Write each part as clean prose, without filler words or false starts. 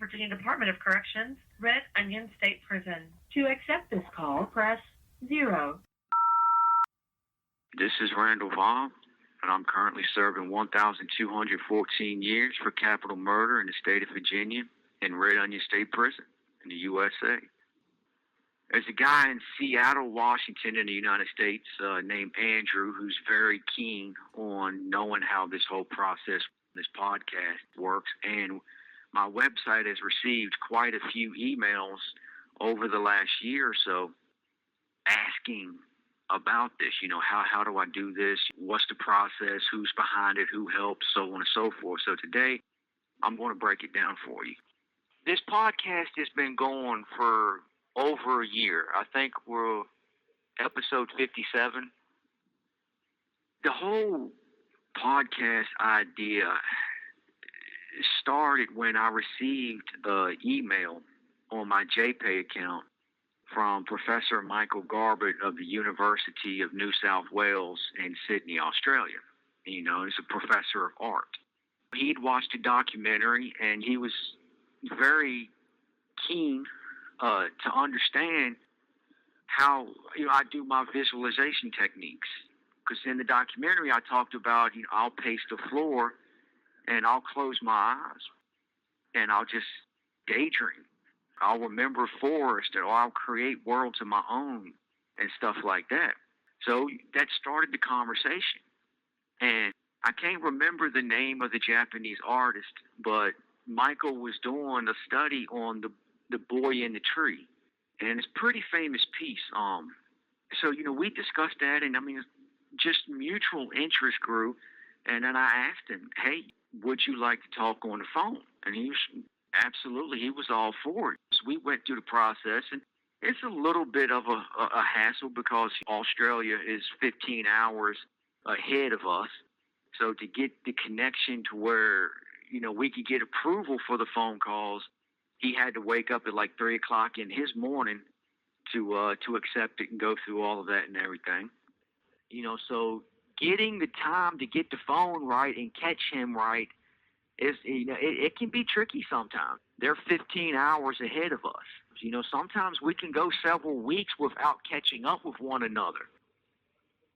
Virginia Department of Corrections, Red Onion State Prison. To accept this call, press 0. This is Randall Via, and I'm currently serving 1,214 years for capital murder in the state of Virginia in Red Onion State Prison in the USA. There's a guy in Seattle, Washington, in the United States named Andrew who's very keen on knowing how this whole process, this podcast works. And my website has received quite a few emails over the last year or so asking about this. You know, how do I do this? What's the process? Who's behind it? Who helps? So on and so forth. So today, I'm going to break it down for you. This podcast has been going for over a year. I think we're episode 57. The whole podcast idea started when I received an email on my JPay account from Professor Michael Garbutt of the University of New South Wales in Sydney, Australia. You know, he's a professor of art. He'd watched a documentary and he was very keen to understand how, you know, I do my visualization techniques. Because in the documentary I talked about, you know, I'll pace the floor and I'll close my eyes and I'll just daydream. I'll remember forest or I'll create worlds of my own and stuff like that. So that started the conversation. And I can't remember the name of the Japanese artist, but Michael was doing a study on the boy in the tree. And it's a pretty famous piece. So, you know, we discussed that, and I mean, just mutual interest grew. And then I asked him, hey, would you like to talk on the phone? And he was absolutely, he was all for it. So we went through the process, and it's a little bit of a hassle because Australia is 15 hours ahead of us. So to get the connection to where, you know, we could get approval for the phone calls, he had to wake up at like 3 o'clock in his morning to accept it and go through all of that and everything. You know, so getting the time to get the phone right and catch him right is, you know, it can be tricky sometimes. They're 15 hours ahead of us. You know, sometimes we can go several weeks without catching up with one another.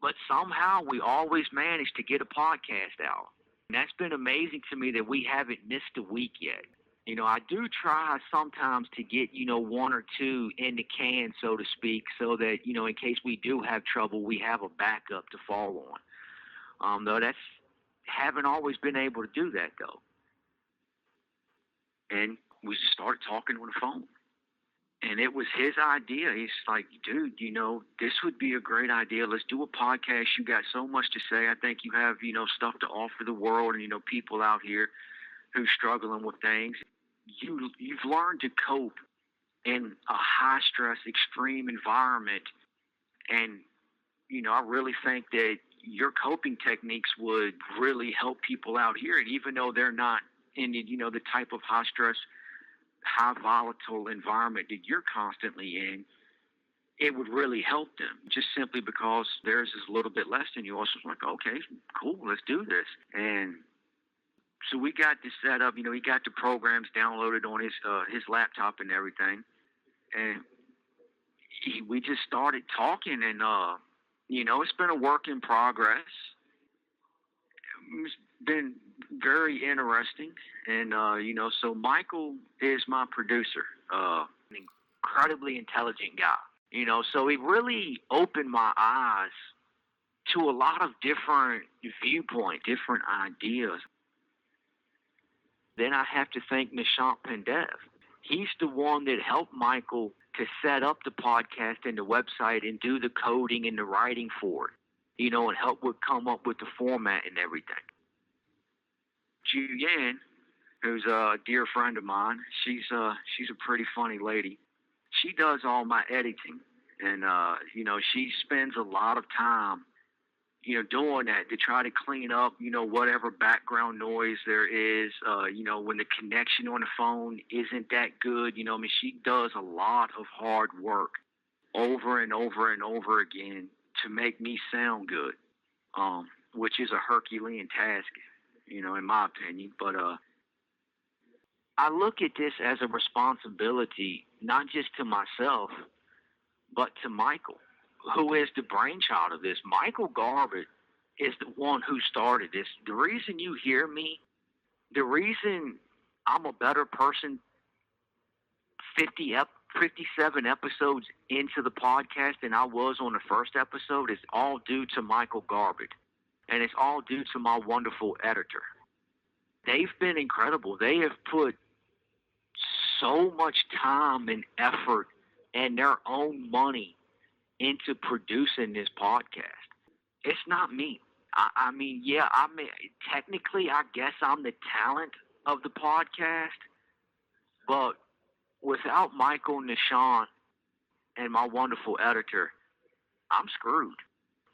But somehow we always manage to get a podcast out. And that's been amazing to me that we haven't missed a week yet. You know, I do try sometimes to get, you know, one or two in the can, so to speak, so that, you know, in case we do have trouble, we have a backup to fall on. Though that's, haven't always been able to do that, though. And we just started talking on the phone. And it was his idea. He's like, dude, you know, this would be a great idea. Let's do a podcast. You got so much to say. I think you have, you know, stuff to offer the world and, you know, people out here who's struggling with things. You've learned to cope in a high-stress, extreme environment. And, you know, I really think that your coping techniques would really help people out here. And even though they're not in, you know, the type of high-stress, high volatile environment that you're constantly in, it would really help them just simply because theirs is a little bit less than yours. So it's like, okay, cool, let's do this. And so we got this set up, you know, he got the programs downloaded on his laptop and everything. And we just started talking, and, you know, it's been a work in progress. It's been very interesting. And, you know, so Michael is my producer, an incredibly intelligent guy, you know, so he really opened my eyes to a lot of different viewpoints, different ideas. Then I have to thank Nishant Pandev. He's the one that helped Michael to set up the podcast and the website and do the coding and the writing for it, you know, and help with come up with the format and everything. Jooyeon, who's a dear friend of mine, she's a pretty funny lady. She does all my editing, and you know, she spends a lot of time, you know, doing that to try to clean up, you know, whatever background noise there is, you know, when the connection on the phone isn't that good, you know, I mean, she does a lot of hard work over and over and over again to make me sound good, which is a Herculean task, you know, in my opinion. But I look at this as a responsibility, not just to myself, but to Michael, who is the brainchild of this. Michael Garbutt is the one who started this. The reason you hear me, the reason I'm a better person 57 episodes into the podcast than I was on the first episode is all due to Michael Garbutt. And it's all due to my wonderful editor. They've been incredible. They have put so much time and effort and their own money into producing this podcast. It's not me. I mean, technically, I guess I'm the talent of the podcast, but without Michael, Nishan, and my wonderful editor, I'm screwed.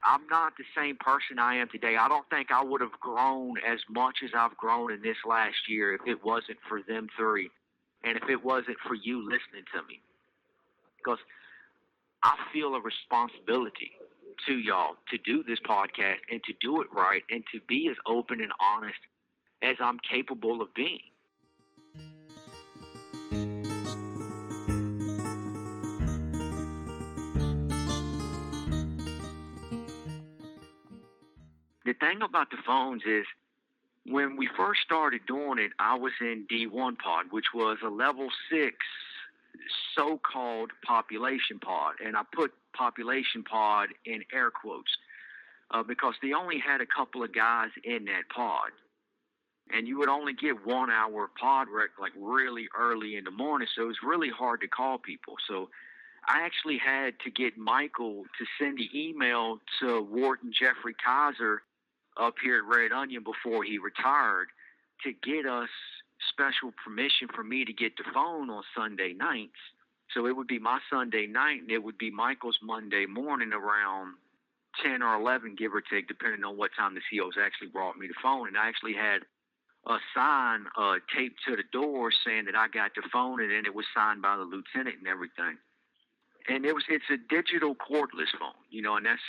I'm not the same person I am today. I don't think I would have grown as much as I've grown in this last year if it wasn't for them three and if it wasn't for you listening to me. Because I feel a responsibility to y'all to do this podcast and to do it right and to be as open and honest as I'm capable of being. The thing about the phones is when we first started doing it, I was in D1 pod, which was a level 6 so-called population pod. And I put population pod in air quotes because they only had a couple of guys in that pod. And you would only get 1 hour pod rec like really early in the morning, so it was really hard to call people. So I actually had to get Michael to send the email to Warden Jeffrey Kaiser up here at Red Onion before he retired to get us special permission for me to get the phone on Sunday nights. So it would be my Sunday night and it would be Michael's Monday morning around 10 or 11, give or take, depending on what time the COs actually brought me the phone. And I actually had a sign taped to the door saying that I got the phone, and then it was signed by the lieutenant and everything. And it's a digital cordless phone, and that's,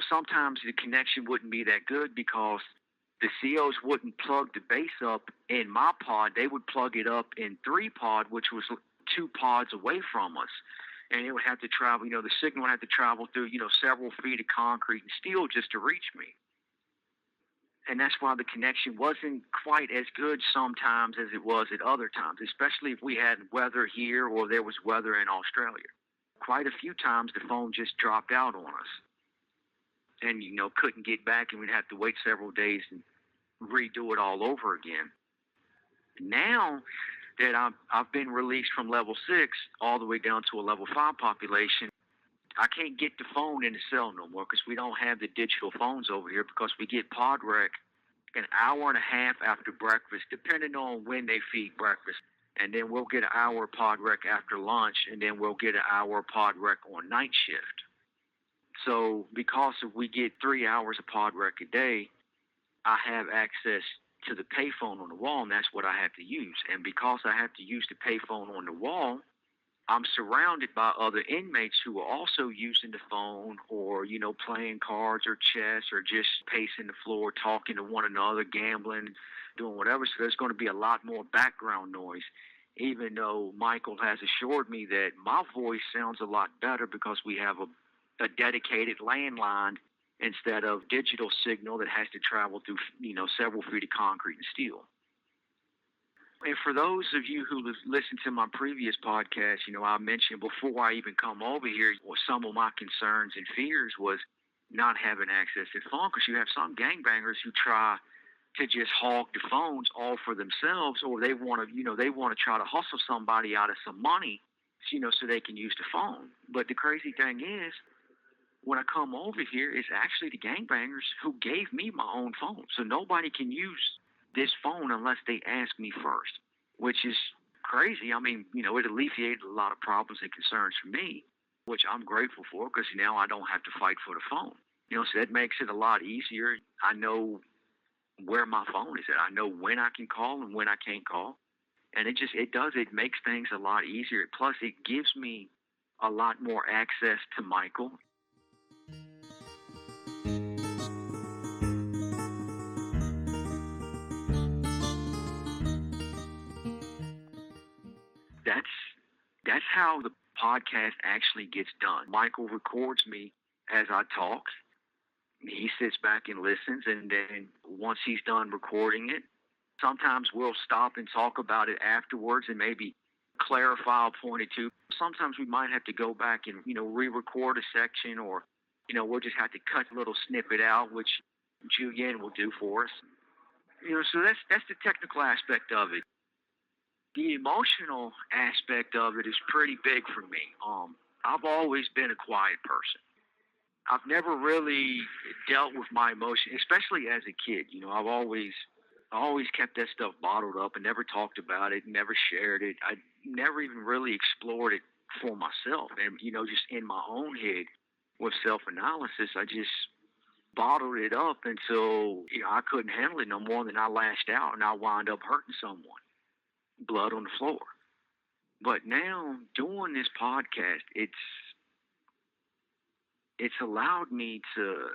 sometimes the connection wouldn't be that good because the COs wouldn't plug the base up in my pod. They would plug it up in 3 pod, which was 2 pods away from us. And it would have to travel, the signal would have to travel through, several feet of concrete and steel just to reach me. And that's why the connection wasn't quite as good sometimes as it was at other times, especially if we had weather here or there was weather in Australia. Quite a few times the phone just dropped out on us and, couldn't get back, and we'd have to wait several days and redo it all over again. Now that I've been released from level 6 all the way down to a level 5 population, I can't get the phone in the cell no more because we don't have the digital phones over here because we get pod rec an hour and a half after breakfast, depending on when they feed breakfast. And then we'll get an hour pod rec after lunch, and then we'll get an hour pod rec on night shift. So because we get 3 hours of pod rec a day, I have access to the payphone on the wall, and that's what I have to use. And because I have to use the payphone on the wall, I'm surrounded by other inmates who are also using the phone or, playing cards or chess or just pacing the floor, talking to one another, gambling, doing whatever. So there's going to be a lot more background noise, even though Michael has assured me that my voice sounds a lot better because we have a dedicated landline instead of digital signal that has to travel through, several feet of concrete and steel. And for those of you who listened to my previous podcast, I mentioned before I even come over here, some of my concerns and fears was not having access to the phone because you have some gangbangers who try to just hog the phones all for themselves, or they want to try to hustle somebody out of some money, so they can use the phone. But the crazy thing is, when I come over here, it's actually the gangbangers who gave me my own phone. So nobody can use this phone unless they ask me first, which is crazy. I mean, it alleviated a lot of problems and concerns for me, which I'm grateful for because now I don't have to fight for the phone. So that makes it a lot easier. I know where my phone is at. I know when I can call and when I can't call. And it makes things a lot easier. Plus, it gives me a lot more access to Michael. that's how the podcast actually gets done. Michael records me as I talk. He sits back and listens, and then once he's done recording it, sometimes we'll stop and talk about it afterwards and maybe clarify a point or two. Sometimes we might have to go back and, re-record a section, or, we'll just have to cut a little snippet out, which Jooyeon will do for us. So that's the technical aspect of it. The emotional aspect of it is pretty big for me. I've always been a quiet person. I've never really dealt with my emotions, especially as a kid. I've always kept that stuff bottled up and never talked about it, never shared it. I never even really explored it for myself. And, just in my own head with self-analysis, I just bottled it up until, I couldn't handle it no more, than I lashed out and I wound up hurting someone. Blood on the floor. But now, doing this podcast, it's allowed me to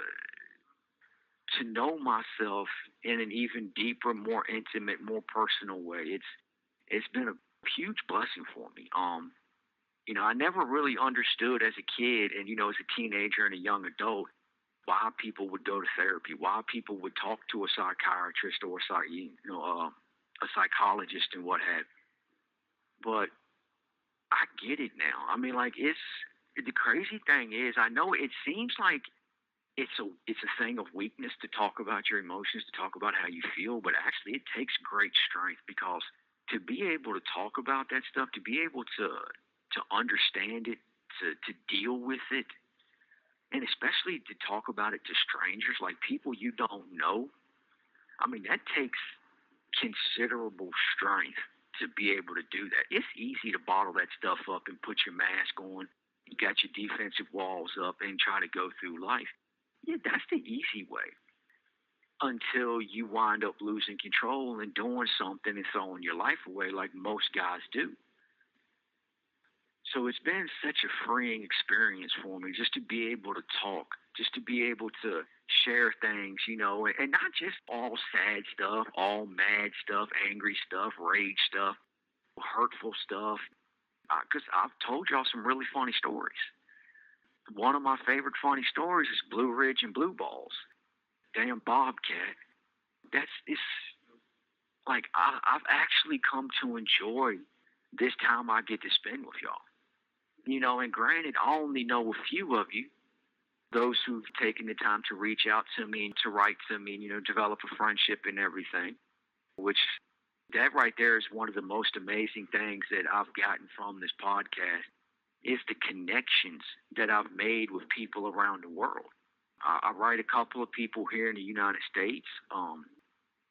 know myself in an even deeper, more intimate, more personal way. It's been a huge blessing for me. I never really understood as a kid and, as a teenager and a young adult, why people would go to therapy, why people would talk to a psychiatrist or a psychologist and what have you. But I get it now. I mean, the crazy thing is, I know it seems like it's a thing of weakness to talk about your emotions, to talk about how you feel, but actually it takes great strength, because to be able to talk about that stuff, to be able to understand it, to deal with it, and especially to talk about it to strangers, like people you don't know, I mean, that takes considerable strength to be able to do that. It's easy to bottle that stuff up and put your mask on, you got your defensive walls up, and try to go through life. Yeah, that's the easy way, until you wind up losing control and doing something and throwing your life away like most guys do. So it's been such a freeing experience for me, just to be able to talk, just to be able to share things, and not just all sad stuff, all mad stuff, angry stuff, rage stuff, hurtful stuff. Because I've told y'all some really funny stories. One of my favorite funny stories is Blue Ridge and Blue Balls. Damn Bobcat. It's like I've actually come to enjoy this time I get to spend with y'all. And granted, I only know a few of you, those who've taken the time to reach out to me and to write to me and, develop a friendship and everything, which that right there is one of the most amazing things that I've gotten from this podcast, is the connections that I've made with people around the world. I write a couple of people here in the United States.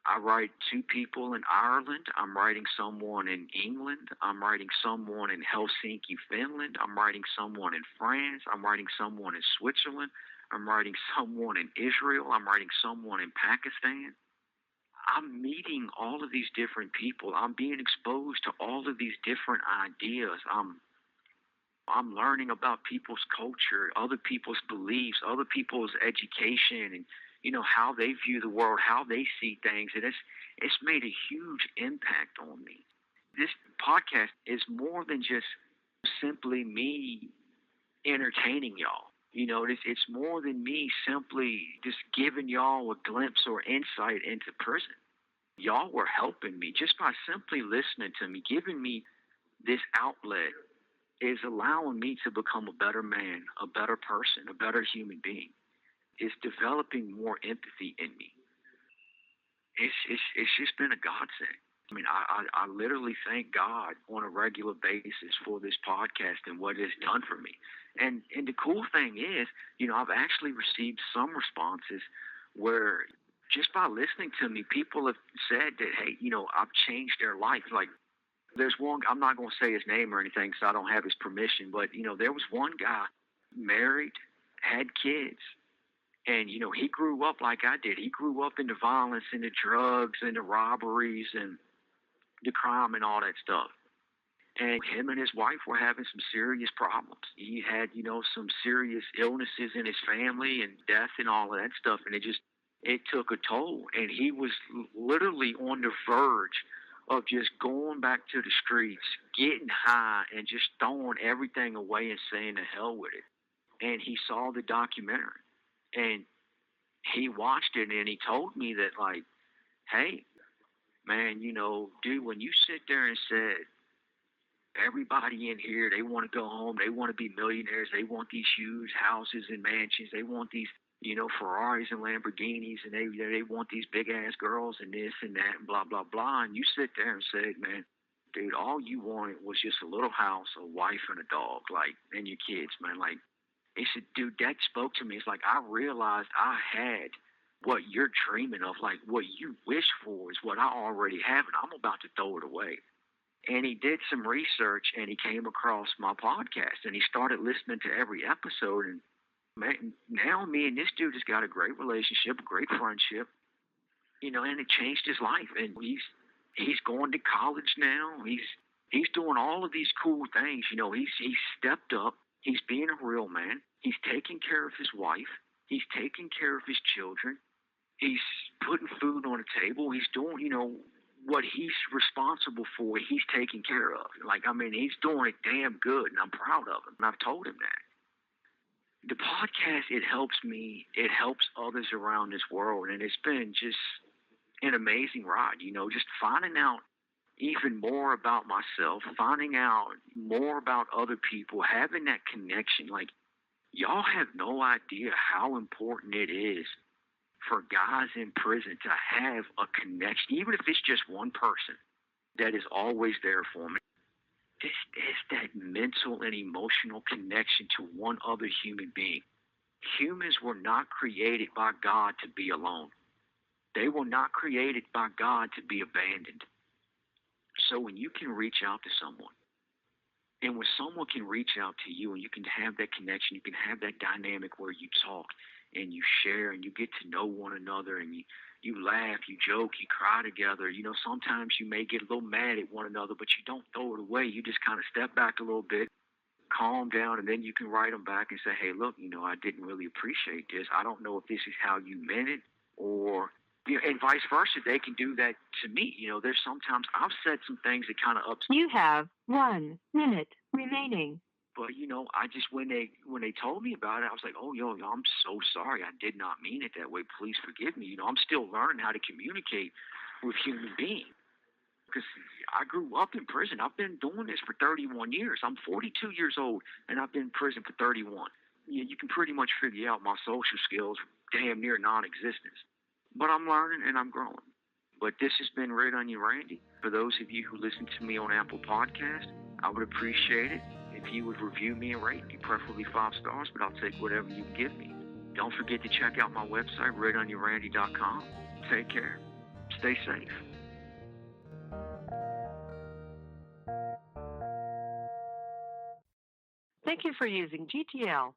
I write 2 people in Ireland. I'm writing someone in England. I'm writing someone in Helsinki, Finland. I'm writing someone in France. I'm writing someone in Switzerland. I'm writing someone in Israel. I'm writing someone in Pakistan. I'm meeting all of these different people. I'm being exposed to all of these different ideas. I'm learning about people's culture, other people's beliefs, other people's education, and how they view the world, how they see things, and it's made a huge impact on me. This podcast is more than just simply me entertaining y'all. It's more than me simply just giving y'all a glimpse or insight into prison. Y'all were helping me just by simply listening to me, giving me this outlet is allowing me to become a better man, a better person, a better human being. It's developing more empathy in me. It's just been a godsend. I mean, I literally thank God on a regular basis for this podcast and what it's done for me. And the cool thing is, I've actually received some responses where just by listening to me, people have said that, hey, I've changed their life. Like, there's one, I'm not going to say his name or anything, so I don't have his permission, but, there was one guy, married, had kids, and, he grew up like I did. He grew up in the violence and the drugs and the robberies and the crime and all that stuff. And him and his wife were having some serious problems. He had, some serious illnesses in his family and death and all of that stuff. And it took a toll. And he was literally on the verge of just going back to the streets, getting high, and just throwing everything away and saying to hell with it. And he saw the documentary, and he watched it, and he told me that, like, hey, man, dude, when you sit there and said, everybody in here, they want to go home, they want to be millionaires, they want these huge houses and mansions, they want these, Ferraris and Lamborghinis, and they want these big ass girls and this and that and blah blah blah. And you sit there and say, man, dude, all you wanted was just a little house, a wife, and a dog, like, and your kids, man. Like, he said, dude, that spoke to me. It's like I realized I had what you're dreaming of, like what you wish for is what I already have, and I'm about to throw it away. And he did some research, and he came across my podcast, and he started listening to every episode. And man, now me and this dude has got a great relationship, a great friendship, and it changed his life. And he's going to college now. He's doing all of these cool things. He's stepped up. He's being a real man. He's taking care of his wife. He's taking care of his children. He's putting food on the table. He's doing, what he's responsible for, he's taking care of. Like, I mean, he's doing it damn good, and I'm proud of him. And I've told him that. The podcast, it helps me. It helps others around this world, and it's been just an amazing ride, just finding out even more about myself, finding out more about other people, having that connection. Like, y'all have no idea how important it is for guys in prison to have a connection, even if it's just one person that is always there for me. This is that mental and emotional connection to one other human being. Humans were not created by God to be alone. They were not created by God to be abandoned. So when you can reach out to someone, and when someone can reach out to you and you can have that connection, you can have that dynamic where you talk and you share and you get to know one another, and you laugh, you joke, you cry together. Sometimes you may get a little mad at one another, but you don't throw it away. You just kind of step back a little bit, calm down, and then you can write them back and say, hey, look, I didn't really appreciate this. I don't know if this is how you meant it, or, and vice versa. They can do that to me. There's sometimes I've said some things that kind of upset. You have 1 minute remaining. But, I just, when they told me about it, I was like, oh, I'm so sorry. I did not mean it that way. Please forgive me. I'm still learning how to communicate with human beings. Because I grew up in prison. I've been doing this for 31 years. I'm 42 years old, and I've been in prison for 31. You can pretty much figure out my social skills damn near non-existence. But I'm learning and I'm growing. But this has been Red Onion Randy. For those of you who listen to me on Apple Podcast, I would appreciate it if you would review me and rate me, preferably 5 stars, but I'll take whatever you give me. Don't forget to check out my website, redonionrandy.com. Take care. Stay safe. Thank you for using GTL.